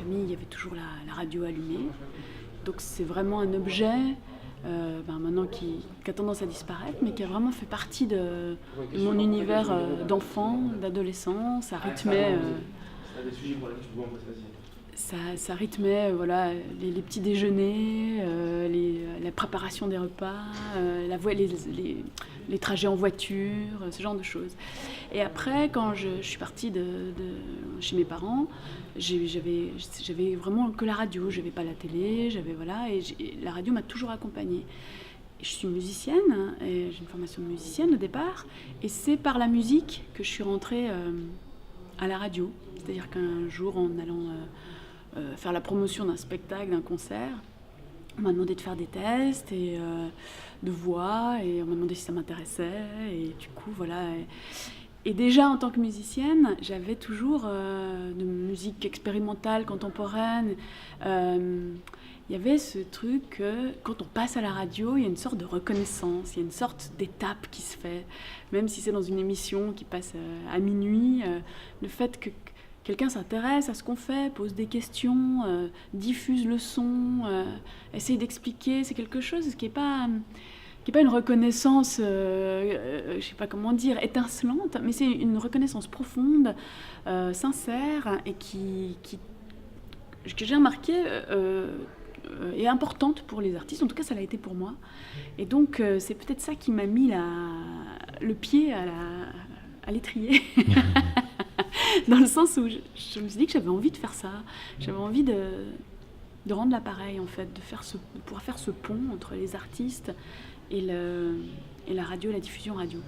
famille, il y avait toujours la radio allumée. Donc c'est vraiment un objet maintenant qui a tendance à disparaître, mais qui a vraiment fait partie de mon univers d'enfant, d'adolescent. Ça rythmait voilà, les petits déjeuners, la préparation des repas, les trajets en voiture, ce genre de choses. Et après, quand je suis partie chez mes parents, j'avais vraiment que la radio, j'avais pas la télé, voilà, et la radio m'a toujours accompagnée. Je suis musicienne, et j'ai une formation de musicienne au départ, et c'est par la musique que je suis rentrée à la radio. C'est-à-dire qu'un jour, en allant faire la promotion d'un spectacle, d'un concert, on m'a demandé de faire des tests de voix, et on m'a demandé si ça m'intéressait, et du coup, voilà. Et déjà, en tant que musicienne, j'avais toujours de musique expérimentale, contemporaine. Il y avait ce truc que, quand on passe à la radio, il y a une sorte de reconnaissance, il y a une sorte d'étape qui se fait. Même si c'est dans une émission qui passe à minuit, le fait que quelqu'un s'intéresse à ce qu'on fait, pose des questions, diffuse le son, essaye d'expliquer, c'est quelque chose qui n'est pas une reconnaissance, je ne sais pas comment dire, étincelante, mais c'est une reconnaissance profonde, sincère, et que j'ai remarqué est importante pour les artistes. En tout cas, ça l'a été pour moi. Et donc, c'est peut-être ça qui m'a mis le pied à l'étrier. Dans le sens où je me suis dit que j'avais envie de faire ça. J'avais envie de rendre l'appareil, en fait, de pouvoir faire ce pont entre les artistes et la radio, la diffusion radio.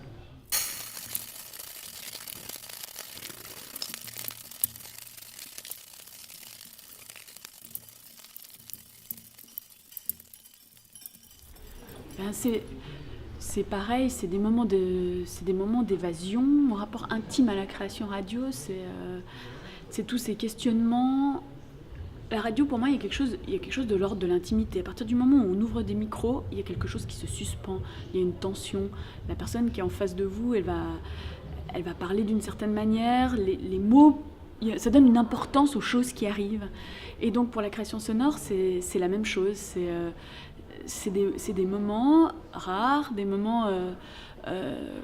Ben c'est pareil, c'est des moments d'évasion. Mon rapport intime à la création radio, c'est tous ces questionnements. La radio, pour moi, il y a quelque chose de l'ordre de l'intimité. À partir du moment où on ouvre des micros, il y a quelque chose qui se suspend. Il y a une tension. La personne qui est en face de vous, elle va parler d'une certaine manière. Les mots, ça donne une importance aux choses qui arrivent. Et donc, pour la création sonore, c'est la même chose. C'est des moments rares, des moments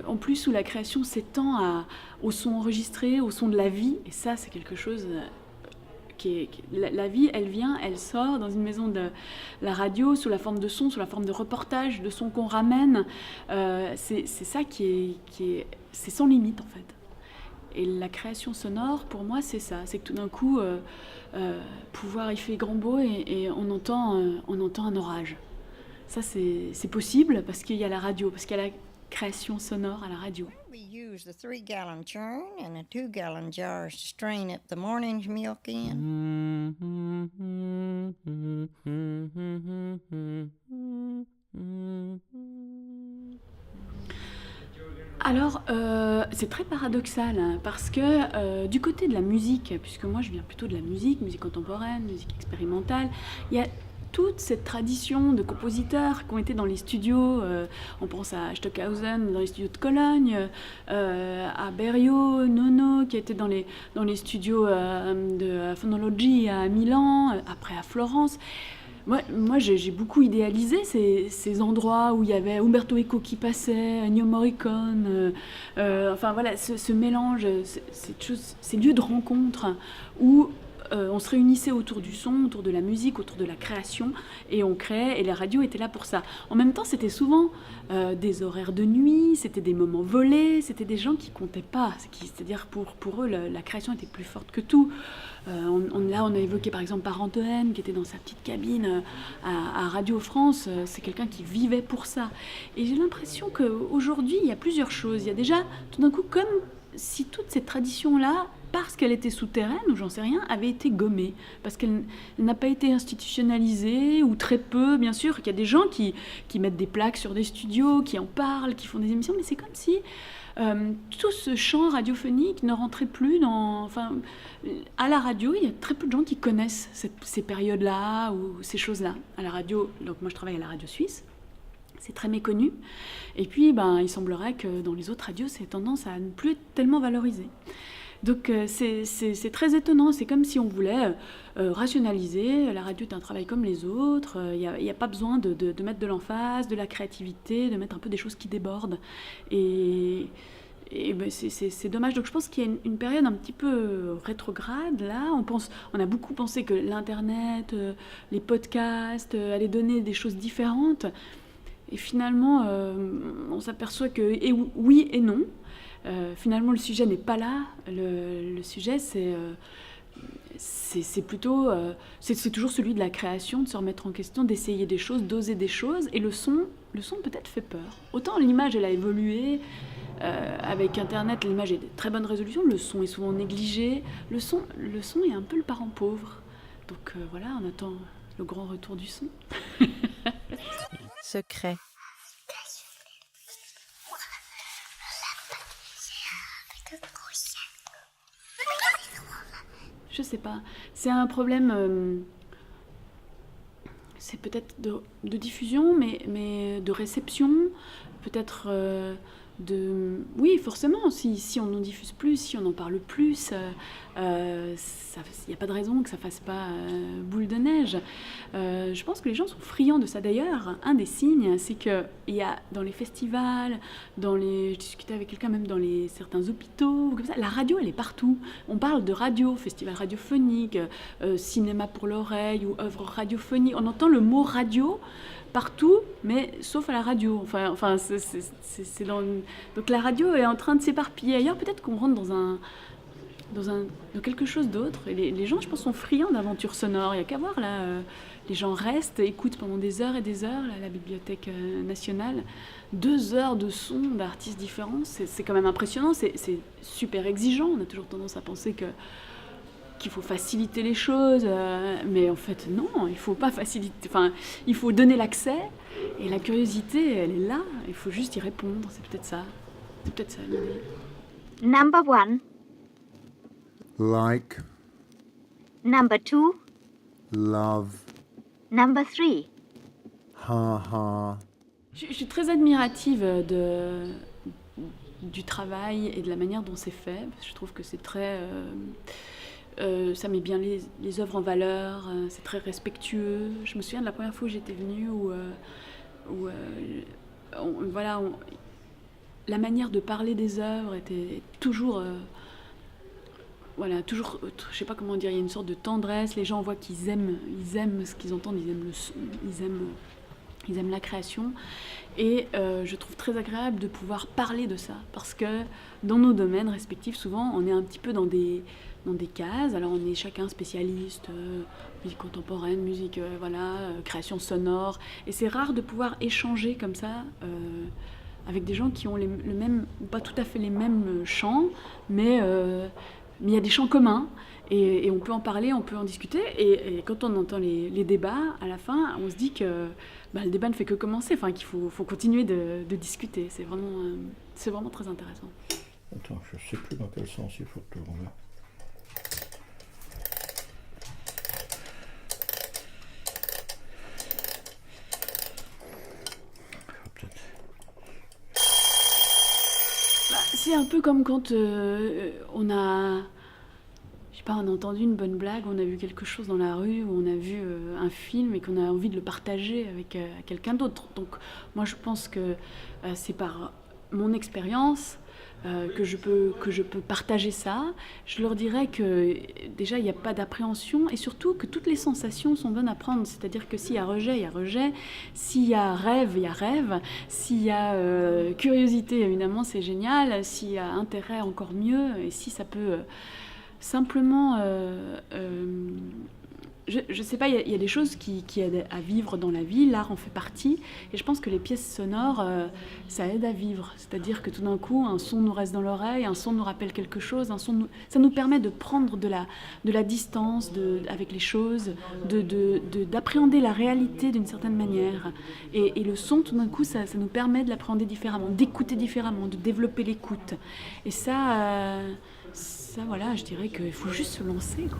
en plus où la création s'étend au son enregistré, au son de la vie. Et ça, c'est quelque chose la vie, elle sort dans une maison de la radio sous la forme de son, sous la forme de reportage, de son qu'on ramène. C'est ça c'est sans limite, en fait. Et la création sonore, pour moi, c'est ça. C'est que tout d'un coup, il fait grand beau et on entend un orage. Ça, c'est possible parce qu'il y a la radio, parce qu'il y a la création sonore à la radio. We use the 3-gallon churn and the 2-gallon jars to strain up the morning's milk in. Alors, c'est très paradoxal, hein, parce que du côté de la musique, puisque moi je viens plutôt de la musique contemporaine, musique expérimentale, il y a toute cette tradition de compositeurs qui ont été dans les studios, on pense à Stockhausen dans les studios de Cologne, à Berio, Nono qui était dans les studios de Phonology à Milan, après à Florence. Moi j'ai beaucoup idéalisé ces endroits où il y avait Umberto Eco qui passait, Ennio Morricone, enfin voilà, ce mélange, ces lieux de rencontre où on se réunissait autour du son, autour de la musique, autour de la création, et on créait, et la radio était là pour ça. En même temps, c'était souvent des horaires de nuit, c'était des moments volés, c'était des gens qui comptaient pas, c'est-à-dire pour eux, la création était plus forte que tout. On a évoqué par exemple Parentoen, qui était dans sa petite cabine à Radio France, c'est quelqu'un qui vivait pour ça. Et j'ai l'impression qu'aujourd'hui, il y a plusieurs choses. Il y a déjà, tout d'un coup, comme si toute cette tradition-là, parce qu'elle était souterraine, ou j'en sais rien, avait été gommée, parce qu'elle n'a pas été institutionnalisée, ou très peu, bien sûr, qu'il y a des gens qui mettent des plaques sur des studios, qui en parlent, qui font des émissions, mais c'est comme si tout ce champ radiophonique ne rentrait plus à la radio, il y a très peu de gens qui connaissent ces périodes-là, ou ces choses-là. À la radio, donc moi je travaille à la radio suisse, c'est très méconnu. Et puis, il semblerait que dans les autres radios, c'est tendance à ne plus être tellement valorisé. Donc c'est très étonnant, c'est comme si on voulait rationaliser, la radio est un travail comme les autres, il n'y a pas besoin de mettre de l'emphase, de la créativité, de mettre un peu des choses qui débordent. Et, c'est dommage. Donc je pense qu'il y a une période un petit peu rétrograde là. On a beaucoup pensé que l'internet, les podcasts allaient donner des choses différentes. Et finalement, on s'aperçoit que oui et non. Finalement, le sujet n'est pas là. Le sujet, c'est plutôt... c'est toujours celui de la création, de se remettre en question, d'essayer des choses, d'oser des choses. Et le son peut-être fait peur. Autant l'image, elle a évolué. Avec Internet, l'image est de très bonne résolution. Le son est souvent négligé. Le son est un peu le parent pauvre. Donc voilà, on attend le grand retour du son. Secret. Je sais pas. C'est un problème. C'est peut-être de diffusion, mais de réception. Peut-être oui, forcément. Si on en diffuse plus, si on en parle plus, il n'y a pas de raison que ça fasse pas boule de neige. Je pense que les gens sont friands de ça. D'ailleurs, un des signes, c'est qu'il y a dans les festivals, je discutais avec quelqu'un même dans certains hôpitaux, comme ça, la radio, elle est partout. On parle de radio, festival radiophonique, cinéma pour l'oreille ou œuvre radiophonique. On entend le mot radio partout, mais sauf à la radio. Enfin, c'est donc la radio est en train de s'éparpiller ailleurs. Peut-être qu'on rentre dans quelque chose d'autre. Et les gens, je pense, sont friands d'aventures sonores. Il n'y a qu'à voir, là. Les gens restent, écoutent pendant des heures et des heures, là, à la Bibliothèque nationale. 2 heures de sons d'artistes différents. C'est quand même impressionnant. C'est super exigeant. On a toujours tendance à penser qu'il faut faciliter les choses. Mais en fait, non. Il ne faut pas faciliter. Enfin, il faut donner l'accès. Et la curiosité, elle est là. Il faut juste y répondre. C'est peut-être ça. C'est peut-être ça l'idée. Number 1. Like. Number 2. Love. Number 3. Ha ha. Je suis très admirative du travail et de la manière dont c'est fait. Je trouve que c'est très... ça met bien les œuvres en valeur, c'est très respectueux. Je me souviens de la première fois où j'étais venue la manière de parler des œuvres était toujours... toujours, je sais pas comment dire, il y a une sorte de tendresse, les gens voient qu'ils aiment ce qu'ils entendent, ils aiment le son, ils aiment la création. Et je trouve très agréable de pouvoir parler de ça, parce que dans nos domaines respectifs, souvent, on est un petit peu dans des cases. Alors on est chacun spécialiste, musique contemporaine, musique, création sonore. Et c'est rare de pouvoir échanger comme ça avec des gens qui ont le même, pas tout à fait les mêmes chants, mais il y a des champs communs et on peut en parler, on peut en discuter. Et quand on entend les débats, à la fin, on se dit que le débat ne fait que commencer, enfin, qu'il faut continuer de discuter. C'est vraiment très intéressant. Attends, je ne sais plus dans quel sens il faut tourner. C'est un peu comme quand on a entendu une bonne blague, on a vu quelque chose dans la rue, ou on a vu un film et qu'on a envie de le partager avec quelqu'un d'autre. Donc moi je pense que c'est par mon expérience que je peux partager ça. Je leur dirais que déjà il n'y a pas d'appréhension et surtout que toutes les sensations sont bonnes à prendre. C'est-à-dire que s'il y a rejet, il y a rejet. S'il y a rêve, il y a rêve. S'il y a curiosité, évidemment, c'est génial. S'il y a intérêt, encore mieux. Et si ça peut simplement... je sais pas, il y a des choses qui aident à vivre dans la vie, l'art en fait partie, et je pense que les pièces sonores, ça aide à vivre. C'est-à-dire que tout d'un coup, un son nous reste dans l'oreille, un son nous rappelle quelque chose, ça nous permet de prendre de la distance avec les choses, d'appréhender la réalité d'une certaine manière. Et le son, tout d'un coup, ça nous permet de l'appréhender différemment, d'écouter différemment, de développer l'écoute. Et ça, voilà, je dirais qu'il faut juste se lancer, quoi.